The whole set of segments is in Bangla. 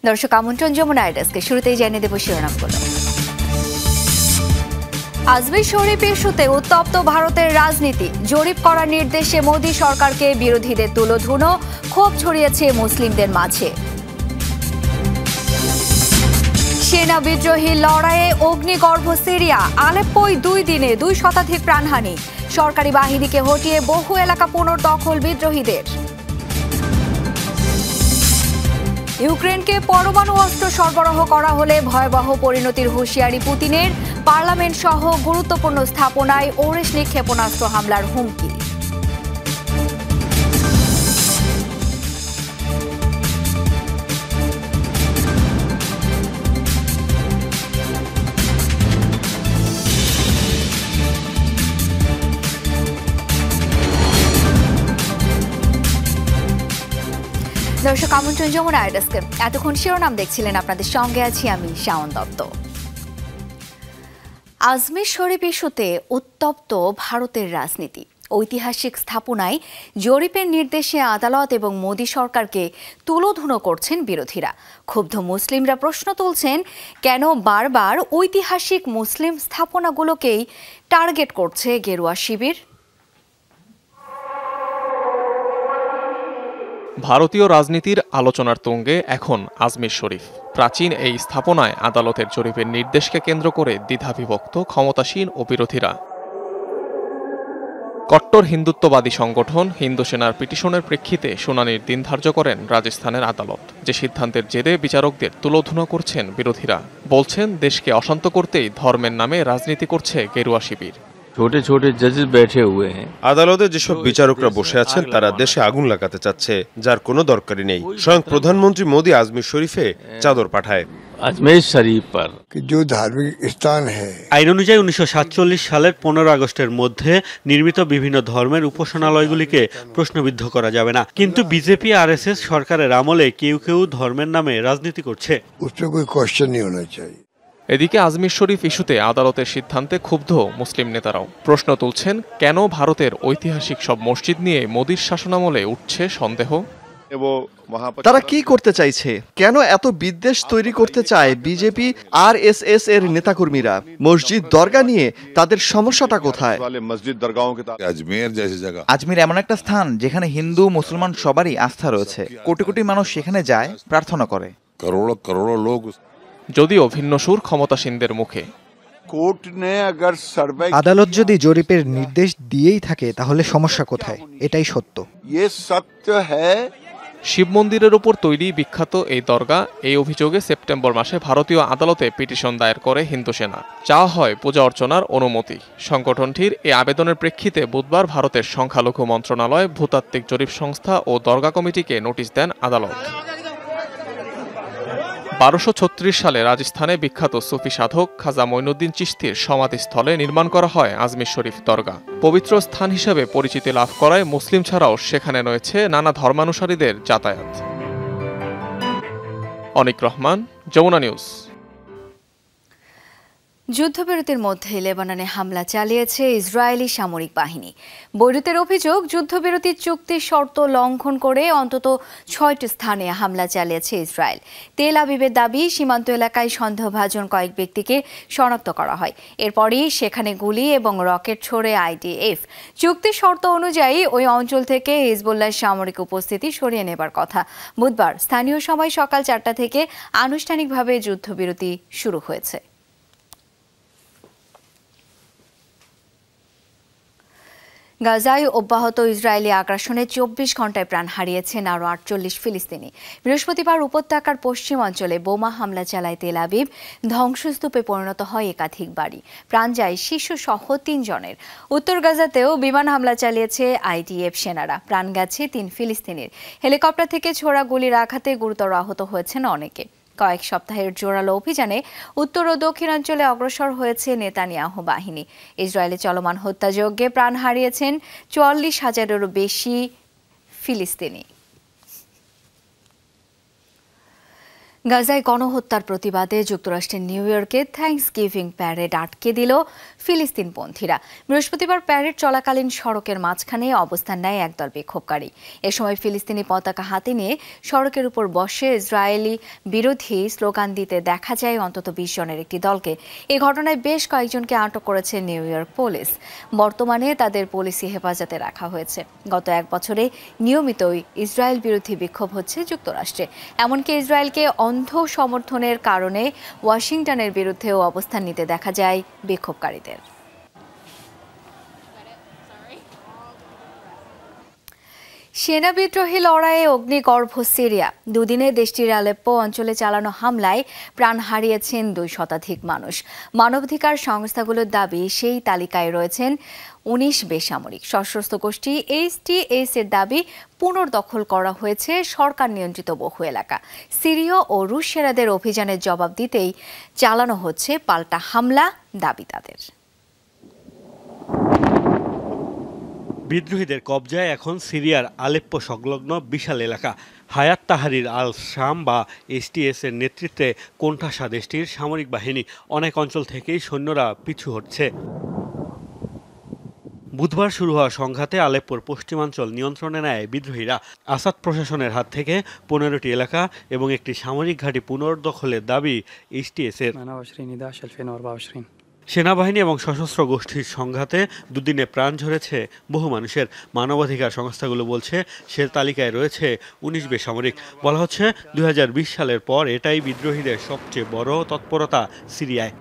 দর্শক আমন্ত্রণ যমুনা আইডাসকে শুরুতেই জানিয়ে দেব শিরোনামগুলো। আজমির শরীফ ইস্যুতে উত্তপ্ত ভারতের রাজনীতি, জরিপ করার নির্দেশে মোদী সরকারকে বিরোধীদের তুলোধুনো, ক্ষোভ ছড়িয়েছে মুসলিমদের মাঝে। সেনা বিদ্রোহী লড়াইয়ে অগ্নিগর্ভ সিরিয়া, আলেপ্পোয় 2 দিনে 2 শতাধিক প্রাণহানি, সরকারি বাহিনীকে হটিয়ে বহু এলাকা পুনর্দখল বিদ্রোহীদের। ইউক্রেনকে পরমাণু অস্ত্র সরবরাহ করা হলে ভয়াবহ পরিণতির হুঁশিয়ারি পুতিনের, পার্লামেন্ট সহ গুরুত্বপূর্ণ স্থাপনায় ওরেশনিক ক্ষেপণাস্ত্র হামলার হুমকি। দর্শক আমন্ত্রণ যমুনা আইডাসকে। এতক্ষণ শিরোনাম দেখছিলেন, আপনাদের সঙ্গে আছি আমি শাওন দত্ত। আজমির শরীফ ইস্যুতে উত্তপ্ত ভারতের রাজনীতি, ঐতিহাসিক স্থাপনায় জরিপের নির্দেশে আদালত এবং মোদী সরকারকে তুলোধুনো করছেন বিরোধীরা। ক্ষুব্ধ মুসলিমরা প্রশ্ন তুলছেন, কেন বারবার ঐতিহাসিক মুসলিম স্থাপনাগুলোকেই টার্গেট করছে গেরুয়া শিবির? ভারতীয় রাজনীতির আলোচনার তুঙ্গে এখন আজমির শরীফ। প্রাচীন এই স্থাপনায় আদালতের জরিপের নির্দেশকে কেন্দ্র করে দ্বিধাবিভক্ত ক্ষমতাসীন ও বিরোধীরা। কট্টর হিন্দুত্ববাদী সংগঠন হিন্দু সেনার পিটিশনের প্রেক্ষিতে শুনানির দিন ধার্য করেন রাজস্থানের আদালত। যে সিদ্ধান্তের জেরে বিচারকদের তুলোধুনো করছেন বিরোধীরা, বলছেন দেশকে অশান্ত করতেই ধর্মের নামে রাজনীতি করছে গেরুয়া শিবির। ছোটে ছোটে জাজেস बैठे हुए हैं। আদালতে যেসব বিচারকরা বসে আছেন তারা দেশে আগুন লাগাতে চাচ্ছে, যার কোনো দরকারই নেই। স্বয়ং প্রধানমন্ত্রী মোদী আজমির শরীফে চাদর পাঠায়। আজমের শরীফ पर जो धार्मिक स्थान है। আইন অনুযায়ী 1947 সালের 15 আগস্টের মধ্যে নির্মিত বিভিন্ন ধর্মের উপাসনালয়গুলিকে প্রশ্নবিদ্ধ করা যাবে না, কিন্তু বিজেপি আরএসএস সরকারের আমলে কেউ কেউ ধর্মের নামে রাজনীতি করছে। उसपे कोई क्वेश्चन नहीं होना चाहिए। এদিকে আজমির শরীফ ইস্যুতে আদালতের সিদ্ধান্তে ক্ষুব্ধ মুসলিম নেতারাও প্রশ্ন তুলছেন, কেন ভারতের ঐতিহাসিক সব মসজিদ নিয়ে মোদীর শাসনামলে উঠছে সন্দেহ। তারা কি করতে চাইছে? কেন এত বিদ্বেষ তৈরি করতে চায় বিজেপি আরএসএস এর নেতাকর্মীরা? মসজিদ দরগা নিয়ে তাদের সমস্যাটা কোথায়? আজমির এমন একটা স্থান যেখানে হিন্দু মুসলমান সবারই আস্থা রয়েছে। কোটি কোটি মানুষ সেখানে যায়, প্রার্থনা করে। যদিও ভিন্ন সুর ক্ষমতাসীনদের মুখে। আদালত যদি জরিপের নির্দেশ দিয়েই থাকে তাহলে সমস্যা কোথায়? এটাই সত্য। শিব মন্দিরের উপর তৈরি বিখ্যাত এই দরগা, এই অভিযোগে সেপ্টেম্বর মাসে ভারতীয় আদালতে পিটিশন দায়ের করে হিন্দু সেনা। চাওয়া হয় পূজা অর্চনার অনুমতি। সংগঠনটির এই আবেদনের প্রেক্ষিতে বুধবার ভারতের সংখ্যালঘু মন্ত্রণালয়, ভূতাত্ত্বিক জরিপ সংস্থা ও দরগা কমিটিকে নোটিশ দেন আদালত। 1236 সালে রাজস্থানে বিখ্যাত সুফি সাধক খাজা মঈনুদ্দিন চিশতির সমাধিস্থলে নির্মাণ করা হয় আজমির শরীফ দরগা। পবিত্র স্থান হিসেবে পরিচিতি লাভ করায় মুসলিম ছাড়াও সেখানে রয়েছে নানা ধর্মানুসারীদের যাতায়াত। অনিক রহমান, যমুনা নিউজ। যুদ্ধবিরতির মধ্যে লেবাননে হামলা চালিয়েছে ইসরায়েলি সামরিক বাহিনী। বৈরুতের অভিযোগ, যুদ্ধবিরতির চুক্তির শর্ত লঙ্ঘন করে অন্তত 6টি স্থানে হামলা চালিয়েছে ইসরায়েল। তেল আবিবের দাবি, সীমান্ত এলাকায় সন্দেহভাজন কয়েক ব্যক্তিকে শনাক্ত করা হয়। এরপরই সেখানে গুলি এবং রকেট ছোড়ে আইডিএফ। চুক্তির শর্ত অনুযায়ী ওই অঞ্চল থেকে হিজবুল্লাহর সামরিক উপস্থিতি সরিয়ে নেবার কথা। বুধবার স্থানীয় সময় সকাল 4টা থেকে আনুষ্ঠানিকভাবে যুদ্ধবিরতি শুরু হয়েছে। গাজায় অব্যাহত ইসরায়েলি আগ্রাসনে 24 ঘণ্টায় প্রাণ হারিয়েছেন আরও 48 ফিলিস্তিনি। বৃহস্পতিবার উপত্যকার পশ্চিম অঞ্চলে বোমা হামলা চালায় তেল আবিব। ধ্বংসস্তূপে পরিণত হয় একাধিক বাড়ি। প্রাণ যায় শিশুসহ 3 জনের। উত্তর গাজাতেও বিমান হামলা চালিয়েছে আইডিএফ সেনারা। প্রাণ গেছে 3 ফিলিস্তিনির। হেলিকপ্টার থেকে ছোড়া গুলির আঘাতে গুরুতর আহত হয়েছেন অনেকে। কয়েক সপ্তাহের জোরালো অভিযানে উত্তর ও দক্ষিণাঞ্চলে অগ্রসর হয়েছে নেতানিয়াহু বাহিনী। ইসরায়েলে চলমান হত্যাযজ্ঞে প্রাণ হারিয়েছেন 44,000-এরও বেশি ফিলিস্তিনি। গাজায় গণহত্যার প্রতিবাদে যুক্তরাষ্ট্রের নিউ ইয়র্কে থ্যাঙ্কসগিভিং প্যারেড আটকে দিল ফিলিস্তিনপন্থীরা। বৃহস্পতিবার প্যারেড চলাকালীন সড়কের মাঝখানে অবস্থান নেয় একদল বিক্ষোভকারী। এ সময় ফিলিস্তিনি পতাকা হাতে নিয়ে সড়কের উপর বসে ইসরায়েলি বিরোধী স্লোগান দিতে দেখা যায় অন্তত 20 জনের একটি দলকে। এই ঘটনায় বেশ কয়েকজনকে আটক করেছে নিউ ইয়র্ক পুলিশ। বর্তমানে তাদের পুলিশি হেফাজতে রাখা হয়েছে। গত এক বছরে নিয়মিতই ইসরায়েল বিরোধী বিক্ষোভ হচ্ছে যুক্তরাষ্ট্রে। এমনকি ইসরায়েলকে অন্ধ সমর্থনের কারণে ওয়াশিংটনের বিরুদ্ধেও অবস্থান নিতে দেখা যায় বিক্ষোভকারীদের। সেনা বিদ্রোহী লড়াইয়ে অগ্নিগর্ভ সিরিয়া। দুদিনে দেশটির আলেপ্পো অঞ্চলে চালানো হামলায় প্রাণ হারিয়েছেন 2 শতাধিক মানুষ। মানবাধিকার সংস্থাগুলোর দাবি সেই তালিকায় রয়েছেন 19 বেসামরিক। সশস্ত্র গোষ্ঠী HTS এর দাবি পুনর্দখল করা হয়েছে সরকার নিয়ন্ত্রিত বহু এলাকা। সিরীয় ও রুশ সেনাদের অভিযানের জবাব দিতেই চালানো হচ্ছে পাল্টা হামলা, দাবি তাদের। বিদ্রোহীদের কবজায় এখন সিরিয়ার আলেপ্পো সংলগ্ন বিশাল এলাকা। হায়াত তাহরির আল শাম বা HTS এর নেতৃত্বে কোণঠাসা দেশটির সামরিক বাহিনী। অনেক অঞ্চল থেকেই সৈন্যরা পিছু হটছে। বুধবার শুরু হওয়া সংঘাতে আলেপ্পোর পশ্চিমাঞ্চল নিয়ন্ত্রণে নেয় বিদ্রোহীরা। আসাদ প্রশাসনের হাত থেকে 15টি এলাকা এবং একটি সামরিক ঘাঁটি পুনর্দখলের দাবি HTS এর। সেনাবাহিনী এবং সশস্ত্র গোষ্ঠীর সংঘাতে দুদিনে প্রাণ ঝরেছে বহু মানুষের। মানবাধিকার সংস্থাগুলো বলছে সে তালিকায় রয়েছে 19 বেসামরিক। বলা হচ্ছে 2020 সালের পর এটাই বিদ্রোহীদের সবচেয়ে বড় তৎপরতা সিরিয়ায়।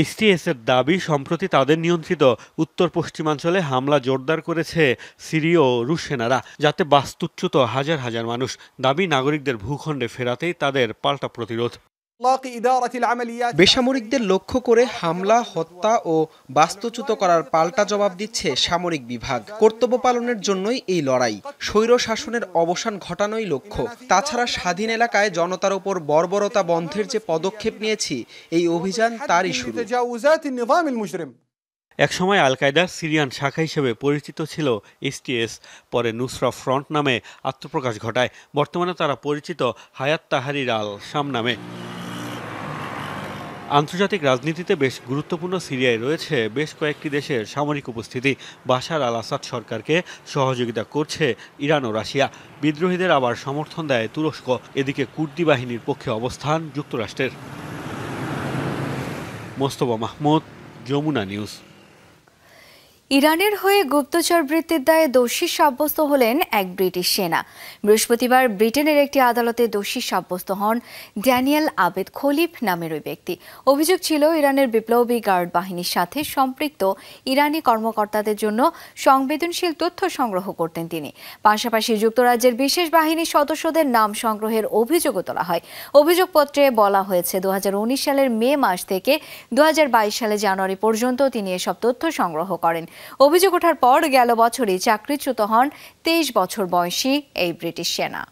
HTS এর দাবি সম্প্রতি তাদের নিয়ন্ত্রিত উত্তর পশ্চিমাঞ্চলে হামলা জোরদার করেছে সিরীয় ও রুশ সেনারা, যাতে বাস্তুচ্যুত হাজার হাজার মানুষ। দাবি নাগরিকদের ভূখণ্ডে ফেরাতেই তাদের পাল্টা প্রতিরোধ। বেসামরিকদের লক্ষ্য করে হামলা, হত্যা ও বাস্তুচ্যুত করার পাল্টা জবাব দিচ্ছে সামরিক বিভাগ। কর্তব্য পালনের জন্যই এই লড়াই। স্বৈর শাসনের অবসান ঘটানোই লক্ষ্য। তাছাড়া স্বাধীন এলাকায় জনতার উপর বর্বরতা বন্ধের যে পদক্ষেপ নিয়েছি, এই অভিযান তারই শুরু। একসময় আল কায়দার সিরিয়ান শাখা হিসেবে পরিচিত ছিল HTS, পরে নুসরা ফ্রন্ট নামে আত্মপ্রকাশ ঘটায়। বর্তমানে তারা পরিচিত হায়াত তাহরির আল শাম নামে। আন্তর্জাতিক রাজনীতিতে বেশ গুরুত্বপূর্ণ সিরিয়ায় রয়েছে বেশ কয়েকটি দেশের সামরিক উপস্থিতি। বাশার আল আসাদ সরকারকে সহযোগিতা করছে ইরান ও রাশিয়া। বিদ্রোহীদের আবার সমর্থন দেয় তুরস্ক। এদিকে কুর্দি বাহিনীর পক্ষে অবস্থান যুক্তরাষ্ট্রের। মোস্তফা মাহমুদ, যমুনা নিউজ। ইরানের হয়ে গুপ্তচর বৃত্তির দায়ে দোষী সাব্যস্ত হলেন এক ব্রিটিশ সেনা। বৃহস্পতিবার ব্রিটেনের একটি আদালতে দোষী সাব্যস্ত হন ড্যানিয়েল আবেদ খলিফ নামের ওই ব্যক্তি। অভিযোগ ছিল ইরানের বিপ্লবী গার্ড বাহিনীর সাথে সম্পৃক্ত ইরানি কর্মকর্তাদের জন্য সংবেদনশীল তথ্য সংগ্রহ করতেন তিনি। পাশাপাশি যুক্তরাজ্যের বিশেষ বাহিনীর সদস্যদের নাম সংগ্রহের অভিযোগও তোলা হয়। অভিযোগপত্রে বলা হয়েছে 2019 সালের মে মাস থেকে 2022 সালের জানুয়ারি পর্যন্ত তিনি এসব তথ্য সংগ্রহ করেন। অভিযোগ ওঠার পর গেল বছরই চাকরিচ্যুত হন 23 বছর বয়সী এই ব্রিটিশ সেনা।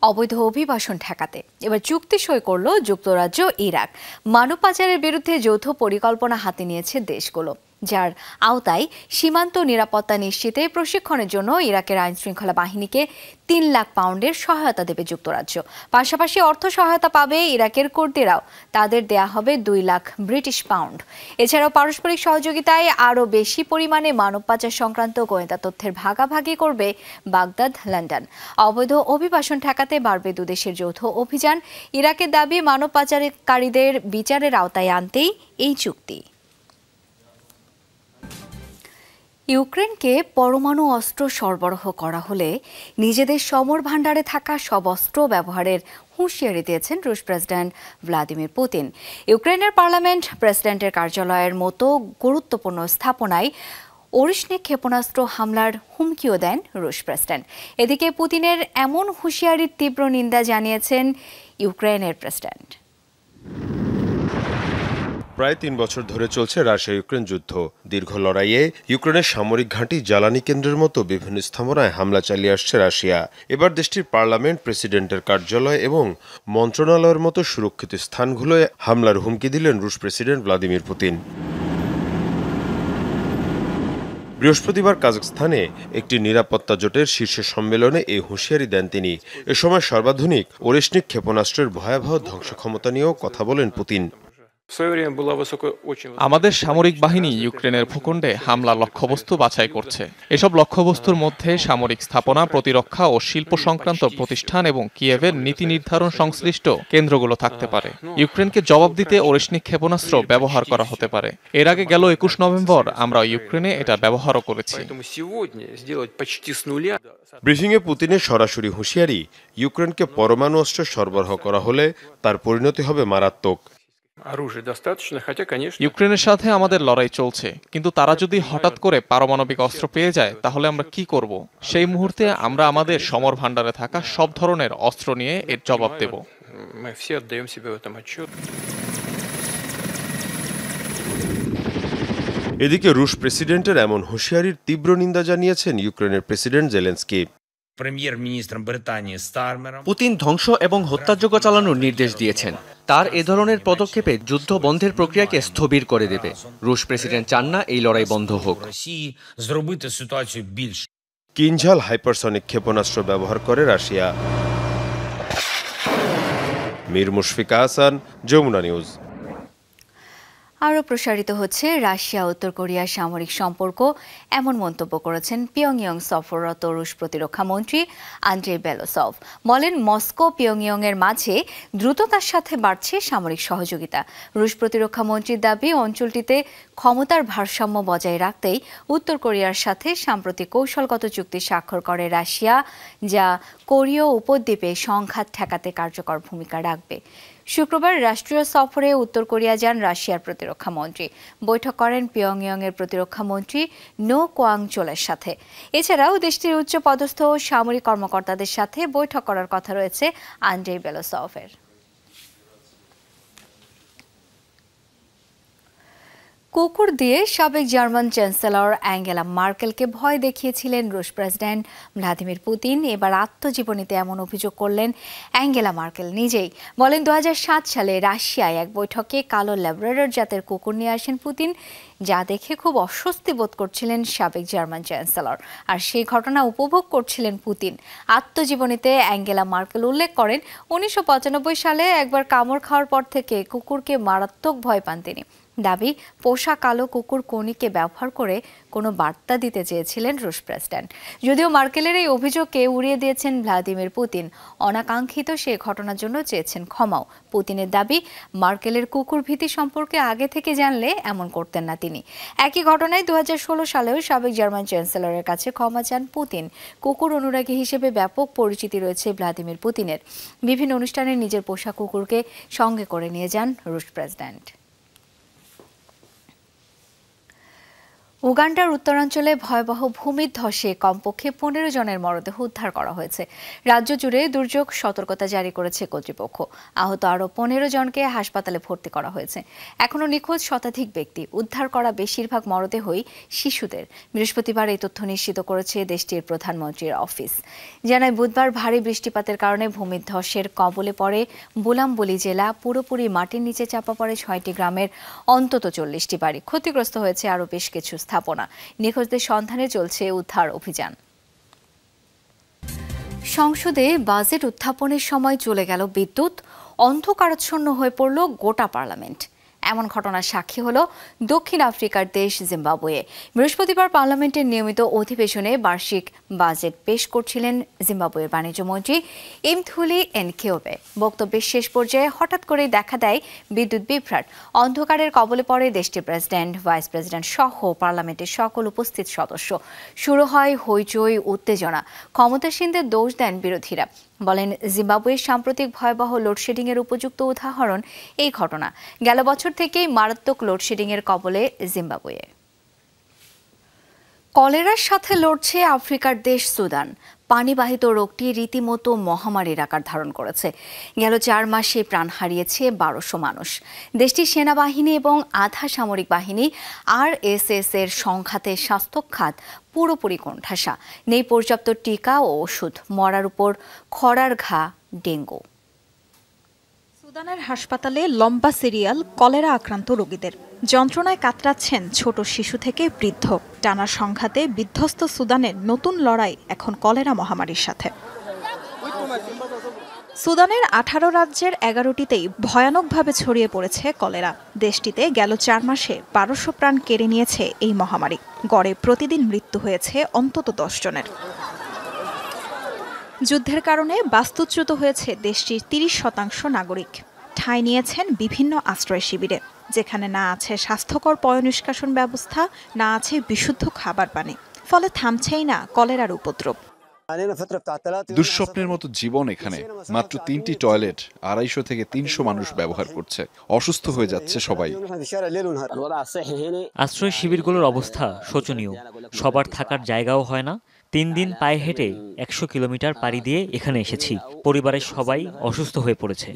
অবৈধ অভিবাসন ঠেকাতে এবার চুক্তি সই করল যুক্তরাজ্য, ইরাক। মানব পাচারের বিরুদ্ধে যৌথ পরিকল্পনা হাতে নিয়েছে দেশগুলো, যার আওতায় সীমান্ত নিরাপত্তা নিশ্চিতে প্রশিক্ষণের জন্য ইরাকের আইনশৃঙ্খলা বাহিনীকে 3 লাখ পাউন্ডের সহায়তা দেবে যুক্তরাজ্য। পাশাপাশি অর্থ সহায়তা পাবে ইরাকের কুর্দিরাও। তাদের দেয়া হবে 2 লাখ ব্রিটিশ পাউন্ড। এছাড়াও পারস্পরিক সহযোগিতায় আরও বেশি পরিমাণে মানব পাচার সংক্রান্ত গোয়েন্দা তথ্যের ভাগাভাগি করবে বাগদাদ, লন্ডন। অবৈধ অভিবাসন ঠেকাতে বাড়বে দুদেশের যৌথ অভিযান। ইরাকের দাবি মানব পাচারকারীদের বিচারের আওতায় আনতেই এই চুক্তি। ইউক্রেনকে পরমাণু অস্ত্র সরবরাহ করা হলে নিজেদের সমর ভাণ্ডারে থাকা সব অস্ত্র ব্যবহারের হুঁশিয়ারি দিয়েছেন রুশ প্রেসিডেন্ট ভ্লাদিমির পুতিন। ইউক্রেনের পার্লামেন্ট, প্রেসিডেন্টের কার্যালয়ের মতো গুরুত্বপূর্ণ স্থাপনায় অরিশনিক ক্ষেপণাস্ত্র হামলার হুমকিও দেন রুশ প্রেসিডেন্ট। এদিকে পুতিনের এমন হুঁশিয়ারির তীব্র নিন্দা জানিয়েছেন ইউক্রেনের প্রেসিডেন্ট। প্রায় 3 বছর ধরে চলছে রাশিয়া ইউক্রেন যুদ্ধ। দীর্ঘ লড়াইয়ে ইউক্রেনের সামরিক ঘাঁটি, জ্বালানি কেন্দ্রের মতো বিভিন্ন স্থাপনায় হামলা চালিয়ে আসছে রাশিয়া। এবার দেশটির পার্লামেন্ট, প্রেসিডেন্টের কার্যালয় এবং মন্ত্রণালয়ের মতো সুরক্ষিত স্থানগুলোয় হামলার হুমকি দিলেন রুশ প্রেসিডেন্ট ভ্লাদিমির পুতিন। বৃহস্পতিবার কাজাখস্তানে একটি নিরাপত্তা জোটের শীর্ষ সম্মেলনে এই হুঁশিয়ারি দেন তিনি। এ সময় সর্বাধুনিক ওরেশনিক ক্ষেপণাস্ত্রের ভয়াবহ ধ্বংস ক্ষমতা নিয়েও কথা বলেন পুতিন। আমাদের সামরিক বাহিনী ইউক্রেনের ভূখণ্ডে হামলা লক্ষ্যবস্তু বাছাই করছে। এসব লক্ষ্যবস্তুর মধ্যে সামরিক স্থাপনা, প্রতিরক্ষা ও শিল্প সংক্রান্ত প্রতিষ্ঠান এবং কিয়েভের নীতি নির্ধারণ সংশ্লিষ্ট কেন্দ্রগুলো থাকতে পারে। ইউক্রেনকে জবাব দিতে ওরেশনিক ক্ষেপণাস্ত্র ব্যবহার করা হতে পারে। এর আগে গেল 21 নভেম্বর আমরা ইউক্রেনে এটা ব্যবহারও করেছি। ব্রিফিংয়ে পুতিনের সরাসরি হুঁশিয়ারি, ইউক্রেনকে পরমাণু অস্ত্র সরবরাহ করা হলে তার পরিণতি হবে মারাত্মক। ইউক্রেনের সাথে আমাদের লড়াই চলছে, কিন্তু তারা যদি হঠাৎ করে পারমাণবিক অস্ত্র পেয়ে যায় তাহলে আমরা কি করব? সেই মুহূর্তে আমরা আমাদের সমর ভাণ্ডারে থাকা সব ধরনের অস্ত্র নিয়ে এর জবাব দেব। এদিকে রুশ প্রেসিডেন্টের এমন হুঁশিয়ারির তীব্র নিন্দা জানিয়েছেন ইউক্রেনের প্রেসিডেন্ট জেলেনস্কি। পুতিন ধ্বংস এবং হত্যাযজ্ঞ চালানোর নির্দেশ দিয়েছেন। তার এ ধরনের পদক্ষেপে যুদ্ধ বন্ধের প্রক্রিয়াকে স্থবির করে দেবে। রুশ প্রেসিডেন্ট চান না এই লড়াই বন্ধ হোক। কিনঝাল হাইপারসনিক ক্ষেপণাস্ত্র ব্যবহার করে রাশিয়া। মীর মুশফিকা হাসান, যমুনা নিউজ। আরও প্রসারিত হচ্ছে রাশিয়া উত্তর কোরিয়ার সামরিক সম্পর্ক, এমন মন্তব্য করেছেন পিয়ংইয়ং সফররত রুশ প্রতিরক্ষা মন্ত্রী আন্দ্রেই বেলোসভ। বলেন, মস্কো পিয়ংইয়ংয়ের মাঝে দ্রুততার সাথে বাড়ছে সামরিক সহযোগিতা। রুশ প্রতিরক্ষা মন্ত্রীর দাবি, অঞ্চলটিতে ক্ষমতার ভারসাম্য বজায় রাখতেই উত্তর কোরিয়ার সাথে সাম্প্রতিক কৌশলগত চুক্তি স্বাক্ষর করে রাশিয়া, যা কোরীয় উপদ্বীপে সংঘাত ঠেকাতে কার্যকর ভূমিকা রাখবে। শুক্রবার রাষ্ট্রীয় সফরে উত্তর কোরিয়া যান রাশিয়ার প্রতিরক্ষা মন্ত্রী। বৈঠক করেন পিয়ংইয়ংয়ের প্রতিরক্ষা মন্ত্রী নো কোয়াংচোলের সাথে। এছাড়াও দেশটির উচ্চপদস্থ সামরিক কর্মকর্তাদের সাথে বৈঠক করার কথা রয়েছে আন্দ্রেই বেলোসভের। কুকুর দিয়ে সাবেক জার্মান চ্যান্সেলর অ্যাঙ্গেলা মার্কেলকে ভয় দেখিয়েছিলেন রুশ প্রেসিডেন্ট ভ্লাদিমির পুতিন। এবার আত্মজীবনীতে এমন অভিযোগ করলেন অ্যাঙ্গেলা মার্কেল নিজেই। বলেন, 2007 সালে রাশিয়ায় এক বৈঠকে কালো ল্যাব্রাডর জাতের কুকুর নিয়ে আসেন পুতিন, যা দেখে খুব অস্বস্তি বোধ করছিলেন সাবেক জার্মান চ্যান্সেলর, আর সেই ঘটনা উপভোগ করছিলেন পুতিন। আত্মজীবনীতে অ্যাঙ্গেলা মার্কেল উল্লেখ করেন, 1995 সালে একবার কামড় খাওয়ার পর থেকে কুকুরকে মারাত্মক ভয় পান তিনি। দাবি, পোষা কালো কুকুর কোনিকে ব্যবহার করে কোনো বার্তা দিতে চেয়েছিলেন রুশ প্রেসিডেন্ট। যদিও মার্কেলের এই অভিযোগকে উড়িয়ে দিয়েছেন ভ্লাদিমির পুতিন। অনাকাঙ্ক্ষিত সে ঘটনার জন্য চেয়েছেন ক্ষমাও। পুতিনের দাবি, মার্কেলের কুকুর ভীতি সম্পর্কে আগে থেকে জানলে এমন করতেন না তিনি। একই ঘটনায় 2016 সালেও সাবেক জার্মান চ্যান্সেলরের কাছে ক্ষমা চান পুতিন। কুকুর অনুরাগী হিসেবে ব্যাপক পরিচিতি রয়েছে ভ্লাদিমির পুতিনের। বিভিন্ন অনুষ্ঠানে নিজের পোষা কুকুরকে সঙ্গে করে নিয়ে যান রুশ প্রেসিডেন্ট। উগান্ডার উত্তরাঞ্চলে ভয়াবহ ভূমিধসে কমপক্ষে 15 জনের মরদেহ উদ্ধার করা হয়েছে। রাজ্য জুড়ে দুর্যোগ সতর্কতা জারি করেছে কর্তৃপক্ষ। আহত আরও 15 জনকে হাসপাতালে ভর্তি করা হয়েছে। এখনও নিখোঁজ শতাধিক ব্যক্তি। উদ্ধার করা বেশিরভাগ মরদেহই শিশুদের। বৃহস্পতিবার এই তথ্য নিশ্চিত করেছে দেশটির প্রধানমন্ত্রীর অফিস। জানায়, বুধবার ভারী বৃষ্টিপাতের কারণে ভূমিধসের কবলে পড়ে বুলামবুলি জেলা। পুরোপুরি মাটির নিচে চাপা পড়ে 6টি গ্রামের অন্তত 40টি বাড়ি। ক্ষতিগ্রস্ত হয়েছে আরও বেশ কিছু স্থাপনা। নিখোঁজদের সন্ধানে চলছে উদ্ধার অভিযান। সংসদে বাজেট উত্থাপনের সময় চলে গেল বিদ্যুৎ, অন্ধকারাচ্ছন্ন হয়ে পড়ল গোটা পার্লামেন্ট। এমন ঘটনার সাক্ষী হলো দক্ষিণ আফ্রিকার দেশ জিম্বাবুয়ে। বৃহস্পতিবার পার্লামেন্টের নিয়মিত অধিবেশনে বার্ষিক বাজেট পেশ করছিলেন জিম্বাবুয়ের বাণিজ্যমন্ত্রী ইমথুলি এনকেওবে। বক্তব্যের শেষ পর্যায়ে হঠাৎ করেই দেখা দেয় বিদ্যুৎ বিভ্রাট। অন্ধকারের কবলে পড়ে দেশটির প্রেসিডেন্ট, ভাইস প্রেসিডেন্ট সহ পার্লামেন্টের সকল উপস্থিত সদস্য। শুরু হয় হইচই, উত্তেজনা। ক্ষমতাসীনদের দোষ দেন বিরোধীরা। বলেন, জিম্বাবুয়ের সাম্প্রতিক ভয়াবহ লোডশেডিংয়ের উপযুক্ত উদাহরণ এই ঘটনা। গেল বছর থেকেই মারাত্মক লোডশেডিংয়ের কবলে জিম্বাবুয়ে। কলেরার সাথে লড়ছে আফ্রিকার দেশ সুদান। পানিবাহিত রোগটি রীতিমতো মহামারীর আকার ধারণ করেছে। গেল 4 মাসে প্রাণ হারিয়েছে 1200 মানুষ। দেশটির সেনাবাহিনী এবং আধা সামরিক বাহিনী RSS এর সংঘাতে স্বাস্থ্য খাত পুরোপুরি কোণঠাসা। নেই পর্যাপ্ত টিকা ও ওষুধ। মরার উপর খরার ঘা, ডেঙ্গু। সুদানের হাসপাতালে লম্বা সিরিয়াল কলেরা আক্রান্ত রোগীদের। যন্ত্রণায় কাতরাচ্ছেন ছোট শিশু থেকে বৃদ্ধ। টানা সংঘাতে বিধ্বস্ত সুদানের নতুন লড়াই এখন কলেরা মহামারীর সাথে। সুদানের 18 রাজ্যের 11টিতেই ভয়ানকভাবে ছড়িয়ে পড়েছে কলেরা। দেশটিতে গেল 4 মাসে 1200 প্রাণ কেড়ে নিয়েছে এই মহামারী। গড়ে প্রতিদিন মৃত্যু হয়েছে অন্তত 10 জনের। যুদ্ধের কারণে বাস্তুচ্যুত হয়েছে দেশটির 30% নাগরিক। ঠাঁই নিয়েছেন বিভিন্ন আশ্রয় শিবিরে, যেখানে না আছে স্বাস্থ্যকর পয়ঃনিষ্কাশন ব্যবস্থা, না আছে বিশুদ্ধ খাবার পানি। ফলে থামছেই না কলেরার উপদ্রব। দুঃস্বপ্নের মতো জীবন এখানে। মাত্র 3টি টয়লেট, 250 থেকে 300 মানুষ ব্যবহার করছে। অসুস্থ হয়ে যাচ্ছে সবাই। আশ্রয় শিবিরগুলোর অবস্থা শোচনীয়। সবার থাকার জায়গাও হয় না। 3 দিন পায়ে হেঁটে 100 কিলোমিটার পাড়ি দিয়ে এখানে এসেছি। পরিবারের সবাই অসুস্থ হয়ে পড়েছে।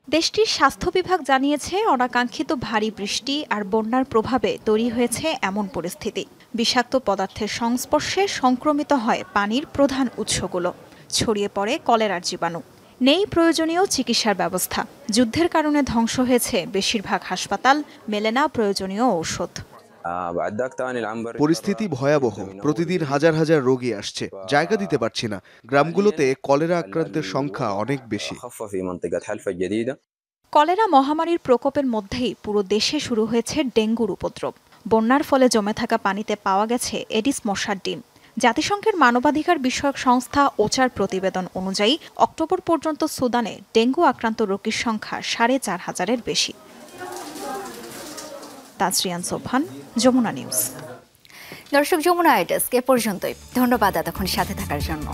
দেশটির স্বাস্থ্য বিভাগ জানিয়েছে, অনাকাঙ্ক্ষিত ভারী বৃষ্টি আর বন্যার প্রভাবে তৈরি হয়েছে এমন পরিস্থিতি। বিষাক্ত পদার্থের সংস্পর্শে সংক্রমিত হয় পানির প্রধান উৎসগুলো। ছড়িয়ে পড়ে কলেরার জীবাণু। নেই প্রয়োজনীয় চিকিৎসার ব্যবস্থা। যুদ্ধের কারণে ধ্বংস হয়েছে বেশিরভাগ হাসপাতাল, মেলে না প্রয়োজনীয় ঔষধ। পরিস্থিতি ভয়াবহ। প্রতিদিন হাজার হাজার রোগী আসছে, জায়গা দিতে পারছি না। গ্রামগুলোতে কলেরা আক্রান্তের সংখ্যা অনেক বেশি। কলেরা মহামারীর প্রকোপের মধ্যেই পুরো দেশে শুরু হয়েছে ডেঙ্গুর উপদ্রব। বন্যার ফলে জমে থাকা পানিতে পাওয়া গেছে এডিস মশার ডিম। জাতিসংঘের মানবাধিকার বিষয়ক সংস্থা ওচার প্রতিবেদন অনুযায়ী অক্টোবর পর্যন্ত সুদানে ডেঙ্গু আক্রান্ত রোগীর সংখ্যা 4500-এর বেশি। তাজরিয়ান সোবহান, যমুনা নিউজ। দর্শক, যমুনা ডেস্ক এ পর্যন্তই। ধন্যবাদ এতক্ষণ সাথে থাকার জন্য।